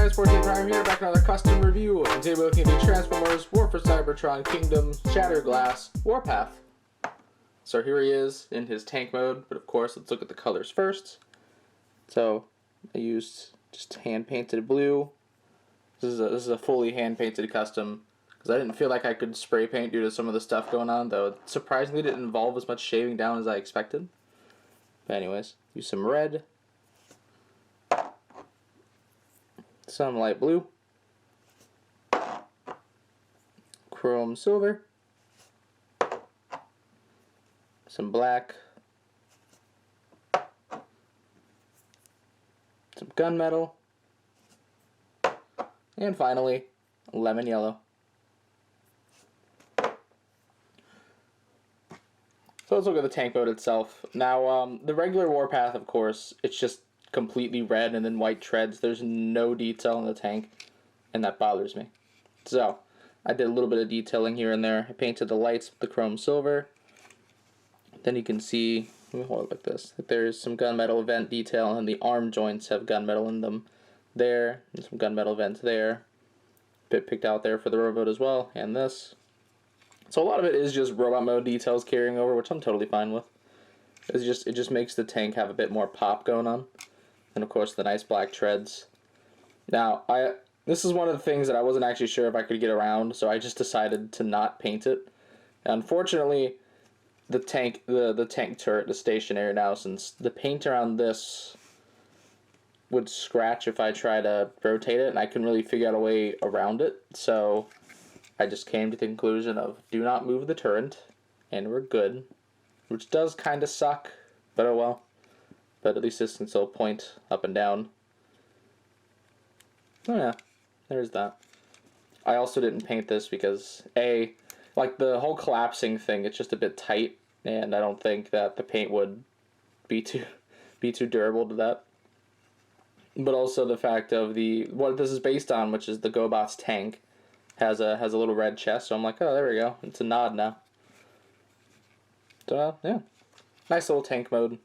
Transport Team Prime here, back another custom review. And today we're looking at the Transformers War for Cybertron Kingdom Shatterglass Warpath. So here he is in his tank mode, but of course let's look at the colors first. So I used just hand painted blue. This is a fully hand painted custom because I didn't feel like I could spray paint due to some of the stuff going on, though it surprisingly didn't involve as much shaving down as I expected. But anyways, use some red, some light blue, chrome silver, some black, some gunmetal, and finally lemon yellow. So let's look at the tank mode itself. Now, the regular Warpath, of course, it's just completely red and then white treads. There's no detail in the tank, and that bothers me. So I did a little bit of detailing here and there. I painted the lights with the chrome silver. Then you can see, let me hold it like this, that there's some gunmetal vent detail, and the arm joints have gunmetal in them there, and some gunmetal vents there. Bit picked out there for the robot mode as well, and this. So a lot of it is just robot mode details carrying over, which I'm totally fine with. It just makes the tank have a bit more pop going on. And of course the nice black treads. Now, this is one of the things that I wasn't actually sure if I could get around, so I just decided to not paint it. Unfortunately, the tank turret is stationary now, since the paint around this would scratch if I try to rotate it, and I couldn't really figure out a way around it. So I just came to the conclusion of do not move the turret, and we're good. Which does kind of suck, but oh well. But at least this can still point up and down. Oh yeah, there's that. I also didn't paint this because, like the whole collapsing thing, it's just a bit tight, and I don't think that the paint would be too durable to that. But also the fact of what this is based on, which is the GoBot's tank, has a little red chest, so I'm like, oh, there we go. It's a nod now. So yeah, nice little tank mode.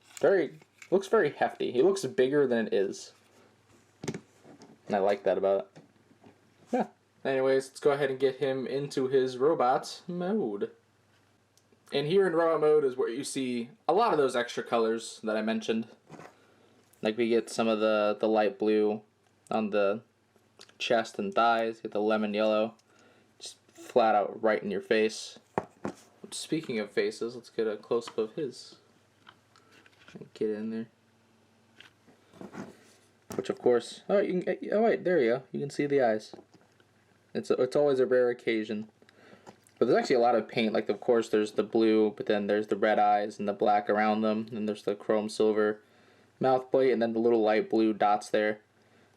Looks very hefty. He looks bigger than it is, and I like that about it. Yeah. Anyways, let's go ahead and get him into his robot mode. And here in robot mode is where you see a lot of those extra colors that I mentioned. Like we get some of the light blue on the chest and thighs. Get the lemon yellow, just flat out right in your face. Speaking of faces, let's get a close-up of his. Get in there. Which, of course, oh wait, there you go. You can see the eyes. It's always a rare occasion. But there's actually a lot of paint. Like, of course, there's the blue, but then there's the red eyes and the black around them. And there's the chrome silver mouth plate, and then the little light blue dots there.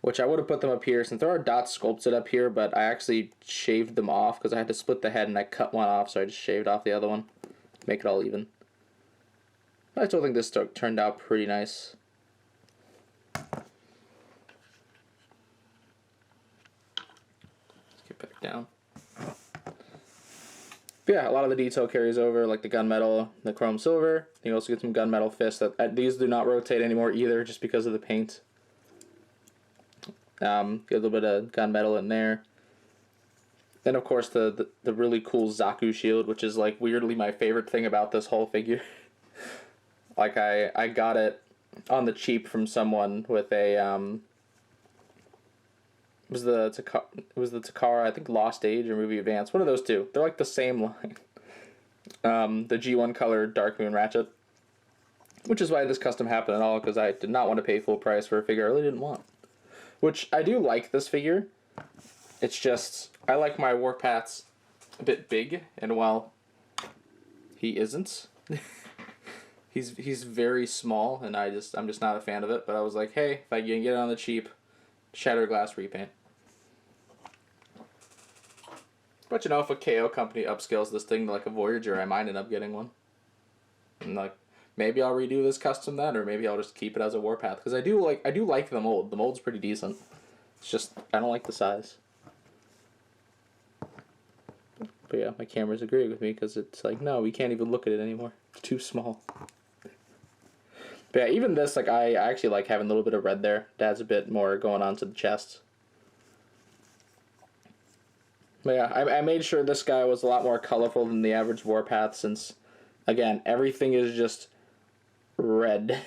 Which I would have put them up here, since there are dots sculpted up here, but I actually shaved them off because I had to split the head and I cut one off, so I just shaved off the other one to make it all even. I still think this turned out pretty nice. Let's get back down. But yeah, a lot of the detail carries over, like the gunmetal, the chrome silver. You also get some gunmetal fists. These do not rotate anymore either, just because of the paint. Get a little bit of gunmetal in there. Then, of course, the really cool Zaku Shield, which is, like, weirdly my favorite thing about this whole figure. Like, I got it on the cheap from someone with a, it was the Takara, I think, Lost Age or Movie Advance. One of those two. They're, like, the same line. The G1 color Dark Moon Ratchet. Which is why this custom happened at all, because I did not want to pay full price for a figure I really didn't want. Which, I do like this figure. It's just, I like my Warpaths a bit big, and while he isn't, he's very small, and I'm just not a fan of it, but I was like, hey, if I can get it on the cheap, Shatterglass repaint. But you know, if a KO company upscales this thing to like a Voyager, I might end up getting one. And like, maybe I'll redo this custom then, or maybe I'll just keep it as a Warpath, because I do like the mold. The mold's pretty decent. It's just I don't like the size. But yeah, my cameras agree with me, because it's like, no, we can't even look at it anymore. It's too small. But yeah, even this, like I actually like having a little bit of red there. It adds a bit more going on to the chest. But yeah, I made sure this guy was a lot more colorful than the average Warpath since, again, everything is just red.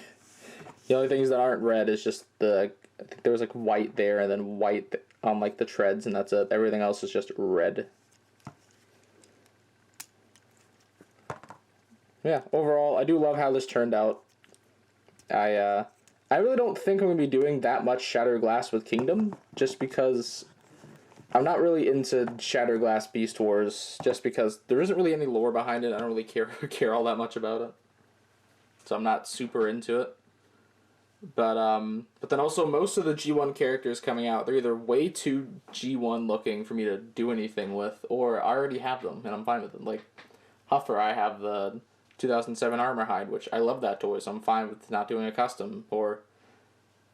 The only things that aren't red is just I think there was like white there and then white on like the treads, and that's it. Everything else is just red. Yeah, overall, I do love how this turned out. I really don't think I'm going to be doing that much Shattered Glass with Kingdom, just because I'm not really into Shattered Glass Beast Wars, just because there isn't really any lore behind it. I don't really care all that much about it. So I'm not super into it. But then also most of the G1 characters coming out, they're either way too G1 looking for me to do anything with, or I already have them and I'm fine with them. Like Huffer, I have the 2007 Armor Hide, which I love that toy, so I'm fine with not doing a custom. Or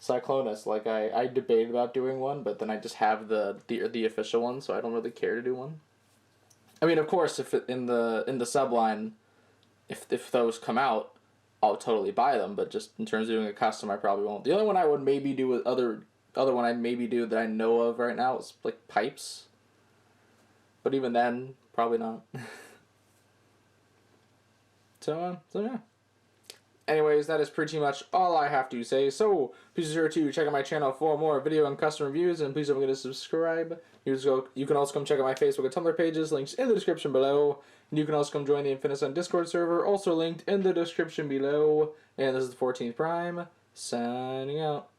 Cyclonus, like I debated about doing one, but then I just have the official one, so I don't really care to do one. I mean, of course, if in the subline, if those come out, I'll totally buy them, but just in terms of doing a custom, I probably won't. The only one I would maybe do with other one I'd maybe do that I know of right now is like Pipes. But even then, probably not. So yeah. Anyways, that is pretty much all I have to say. So please be sure to check out my channel for more video and custom reviews, and please don't forget to subscribe. You can also come check out my Facebook and Tumblr pages, links in the description below. And you can also come join the Infinite Sun Discord server, also linked in the description below. And this is the 14th Prime, signing out.